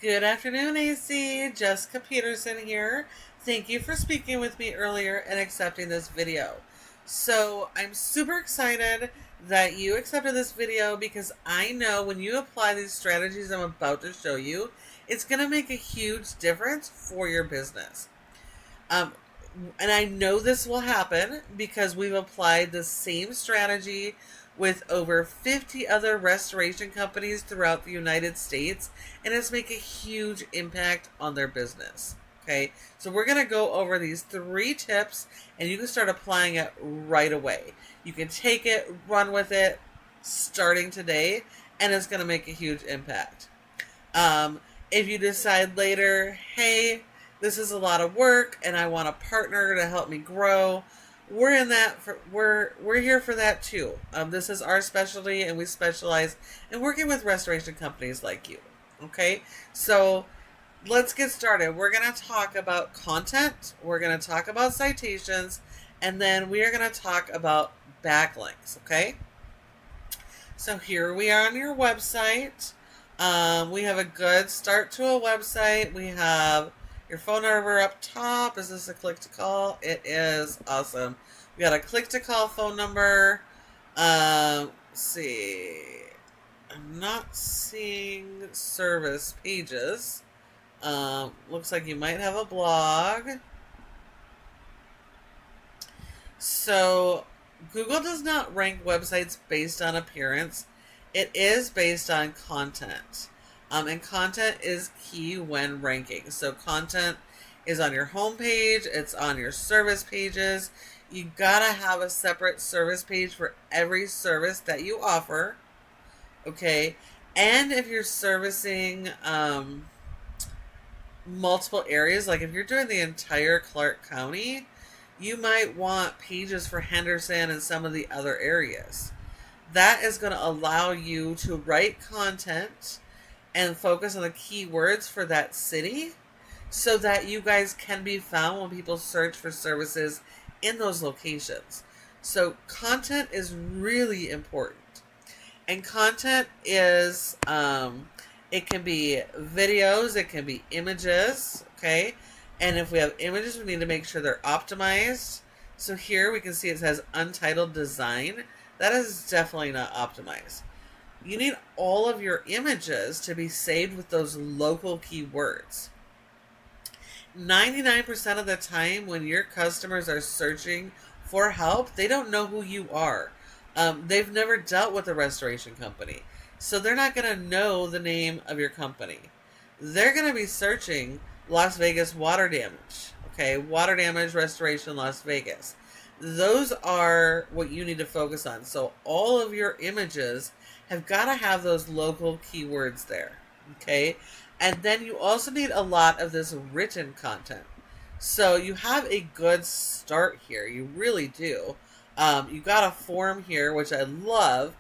Good afternoon, AC. Jessica Peterson here. Thank you for speaking with me earlier and accepting this video. So I'm super excited that you accepted this video because I know when you apply these strategies I'm about to show you, it's going to make a huge difference for your business. And I know this will happen because we've applied the same strategy with over 50 other restoration companies throughout the United States, and it's making a huge impact on their business. Okay, so we're going to go over these 3 tips, and you can start applying it right away. You can take it, run with it, starting today, and it's going to make a huge impact. If you decide later, hey, this is a lot of work and I want a partner to help me grow, we're here for that too. This is our specialty, and we specialize in working with restoration companies like you. Okay, so let's get started. We're going to talk about content, we're going to talk about citations, and then we are going to talk about backlinks. Okay, so here we are on your website. We have a good start to a website. We have your phone number up top. Is this a click to call? It is. Awesome. We got a click to call phone number. Let's see. I'm not seeing service pages. Looks like you might have a blog. So Google does not rank websites based on appearance. It is based on content. And content is key when ranking. So content is on your homepage. It's on your service pages. You gotta have a separate service page for every service that you offer. Okay. And if you're servicing multiple areas, like if you're doing the entire Clark County, you might want pages for Henderson and some of the other areas. That is going to allow you to write content and focus on the keywords for that city so that you guys can be found when people search for services in those locations. So content is really important. And content is, it can be videos, it can be images, okay? And if we have images, we need to make sure they're optimized. So here we can see it says untitled design. That is definitely not optimized. You need all of your images to be saved with those local keywords. 99% of the time when your customers are searching for help, they don't know who you are. They've never dealt with a restoration company. So they're not going to know the name of your company. They're going to be searching Las Vegas water damage. Okay, water damage restoration Las Vegas. Those are what you need to focus on. So all of your images have got to have those local keywords there. Okay. And then you also need a lot of this written content. So you have a good start here. You really do. You got a form here, which I love.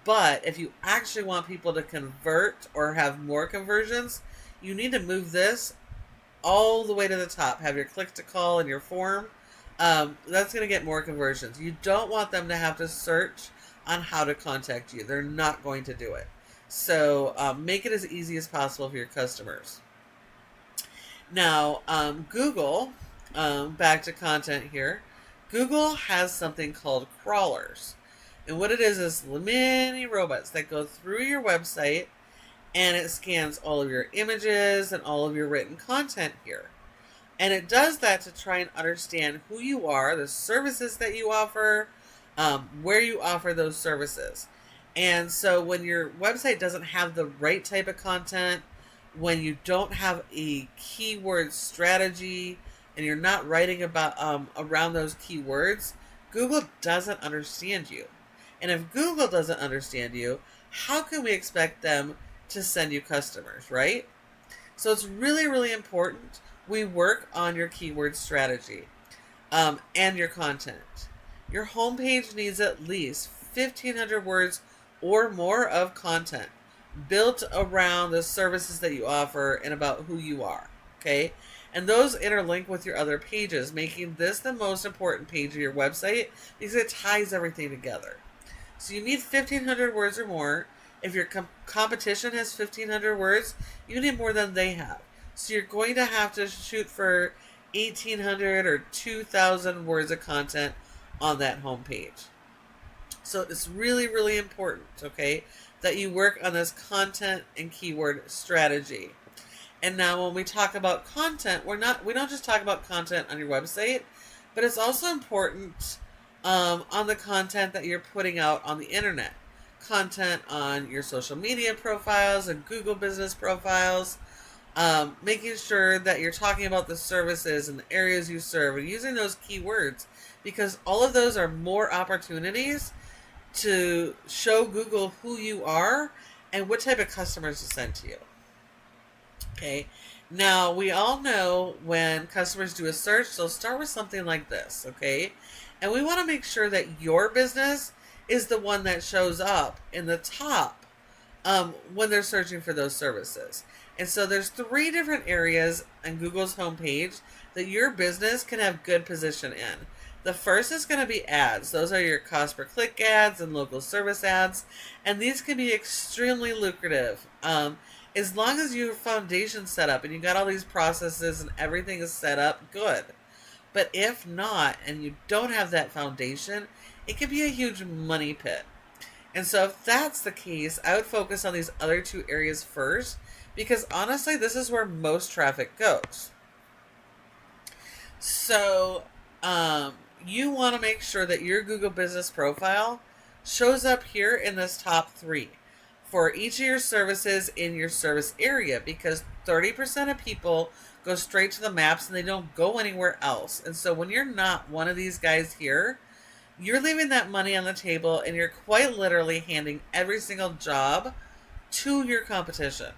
But if you actually want people to convert or have more conversions, you need to move this all the way to the top. Have your click to call and your form. That's going to get more conversions. You don't want them to have to search on how to contact you. They're not going to do it. So make it as easy as possible for your customers. Now, Google, back to content here. Google has something called crawlers. And what it is mini robots that go through your website, and it scans all of your images and all of your written content here. And it does that to try and understand who you are, the services that you offer, where you offer those services. And so when your website doesn't have the right type of content, when you don't have a keyword strategy, and you're not writing about around those keywords, Google doesn't understand you. And if Google doesn't understand you, how can we expect them to send you customers, right? So it's really, really important we work on your keyword strategy and your content. Your homepage needs at least 1,500 words or more of content built around the services that you offer and about who you are, okay? And those interlink with your other pages, making this the most important page of your website because it ties everything together. So you need 1,500 words or more. If your competition has 1,500 words, you need more than they have. So you're going to have to shoot for 1,800 or 2,000 words of content on that homepage. So it's really, really important, okay, that you work on this content and keyword strategy. And now when we talk about content, we don't just talk about content on your website, but it's also important on the content that you're putting out on the internet. Content on your social media profiles and Google business profiles, making sure that you're talking about the services and the areas you serve and using those keywords, because all of those are more opportunities to show Google who you are and what type of customers to send to you. Okay, now we all know when customers do a search, they'll start with something like this, okay? And we want to make sure that your business is the one that shows up in the top when they're searching for those services. And so there's 3 different areas on Google's homepage that your business can have good position in. The first is going to be ads. Those are your cost per click ads and local service ads. And these can be extremely lucrative. As long as your foundation set up and you got all these processes and everything is set up, good. But if not, and you don't have that foundation, it can be a huge money pit. And so if that's the case, I would focus on these other 2 areas first, because honestly, this is where most traffic goes. So you want to make sure that your Google business profile shows up here in this top 3 for each of your services in your service area, because 30% of people go straight to the maps and they don't go anywhere else. And so when you're not one of these guys here, you're leaving that money on the table and you're quite literally handing every single job to your competition.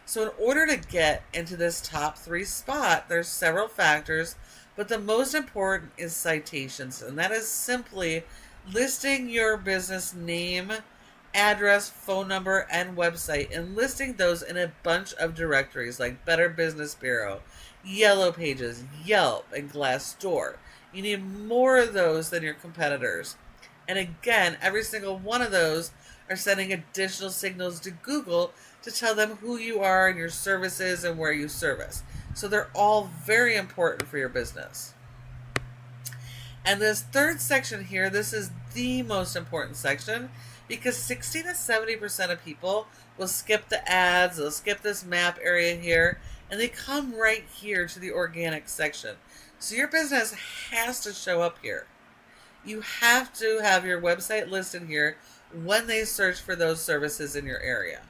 So in order to get into this top 3 spot, there's several factors, but the most important is citations. And that is simply listing your business name, address, phone number, and website, and listing those in a bunch of directories like Better Business Bureau, Yellow Pages, Yelp, and Glassdoor. You need more of those than your competitors. And again, every single one of those are sending additional signals to Google to tell them who you are and your services and where you service. So they're all very important for your business. And this 3rd section here, this is the most important section, because 60 to 70% of people will skip the ads, they'll skip this map area here, and they come right here to the organic section. So your business has to show up here. You have to have your website listed here when they search for those services in your area.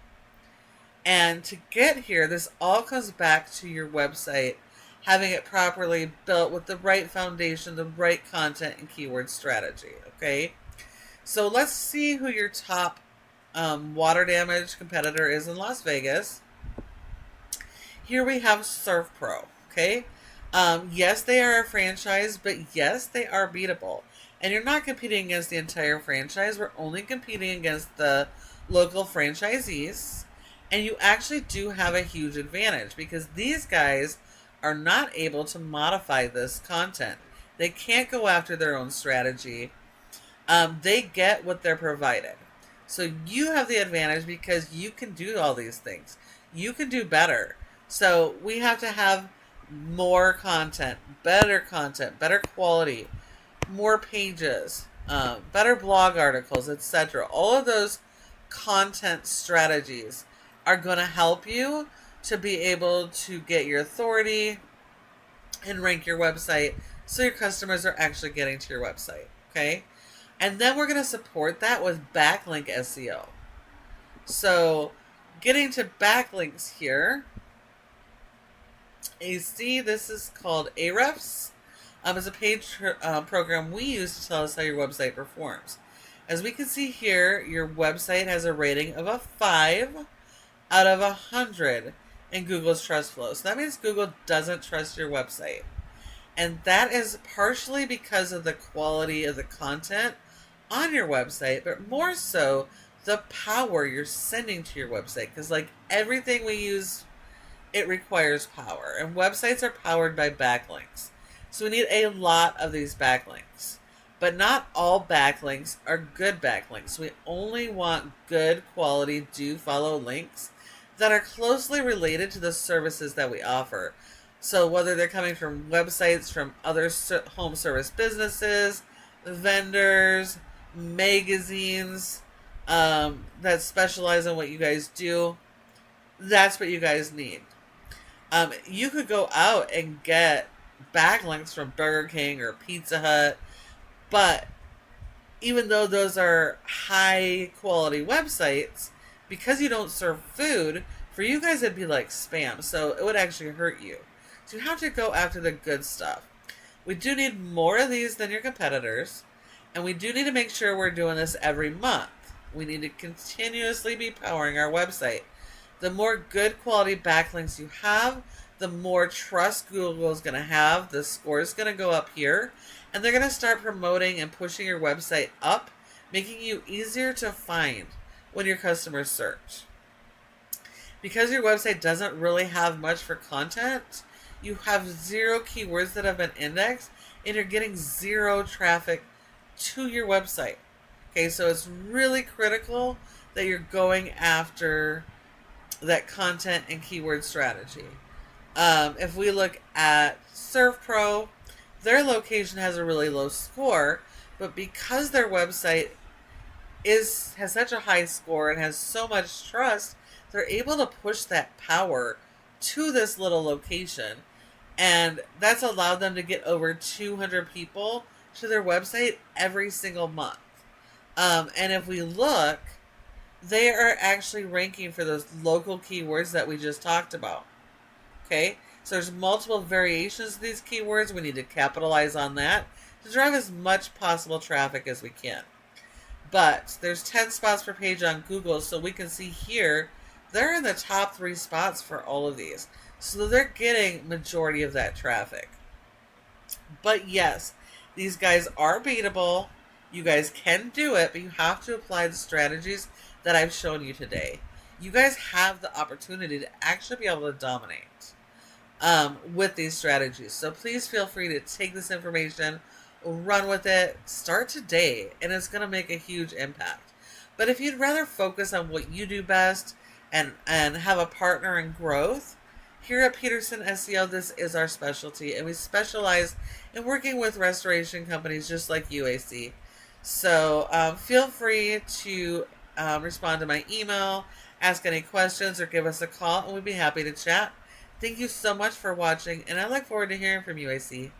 And to get here, this all comes back to your website, having it properly built with the right foundation, the right content and keyword strategy, okay? So let's see who your top water damage competitor is in Las Vegas. Here we have Surf Pro, okay? Yes, they are a franchise, but yes, they are beatable. And you're not competing against the entire franchise. We're only competing against the local franchisees. And you actually do have a huge advantage, because these guys are not able to modify this content. They can't go after their own strategy. They get what they're provided. So you have the advantage because you can do all these things. You can do better. So we have to have more content, better quality, more pages, better blog articles, etc. All of those content strategies are going to help you to be able to get your authority and rank your website so your customers are actually getting to your website, okay? And then we're going to support that with backlink SEO. So getting to backlinks here, you see this is called Ahrefs. It's a paid program we use to tell us how your website performs. As we can see here, your website has a rating of a 5 out of 100 in Google's Trust Flow. So that means Google doesn't trust your website. And that is partially because of the quality of the content on your website, but more so the power you're sending to your website. Because like everything we use, it requires power. And websites are powered by backlinks. So we need a lot of these backlinks. But not all backlinks are good backlinks. We only want good quality do follow links that are closely related to the services that we offer. So whether they're coming from websites, from other home service businesses, vendors, magazines that specialize in what you guys do, that's what you guys need. You could go out and get backlinks from Burger King or Pizza Hut, but even though those are high quality websites, because you don't serve food, for you guys it'd be like spam, so it would actually hurt you. So you have to go after the good stuff. We do need more of these than your competitors, and we do need to make sure we're doing this every month. We need to continuously be powering our website. The more good quality backlinks you have, the more trust Google is going to have. The score is going to go up here, and they're going to start promoting and pushing your website up, making you easier to find when your customers search. Because your website doesn't really have much for content, you have 0 keywords that have been indexed, and you're getting 0 traffic to your website. Okay, so it's really critical that you're going after that content and keyword strategy. If we look at ServPro, their location has a really low score, but because their website has such a high score and has so much trust, they're able to push that power to this little location, and that's allowed them to get over 200 people to their website every single month. And if we look, they are actually ranking for those local keywords that we just talked about. Okay, so there's multiple variations of these keywords. We need to capitalize on that to drive as much possible traffic as we can. But there's 10 spots per page on Google, so we can see here they're in the top 3 spots for all of these. So they're getting majority of that traffic. But yes, these guys are beatable. You guys can do it, but you have to apply the strategies that I've shown you today. You guys have the opportunity to actually be able to dominate with these strategies. So please feel free to take this information, run with it, start today, and it's going to make a huge impact. But if you'd rather focus on what you do best and have a partner in growth, here at Peterson SEO, this is our specialty, and we specialize in working with restoration companies just like UAC. So feel free to respond to my email, ask any questions, or give us a call, and we'd be happy to chat. Thank you so much for watching, and I look forward to hearing from UAC.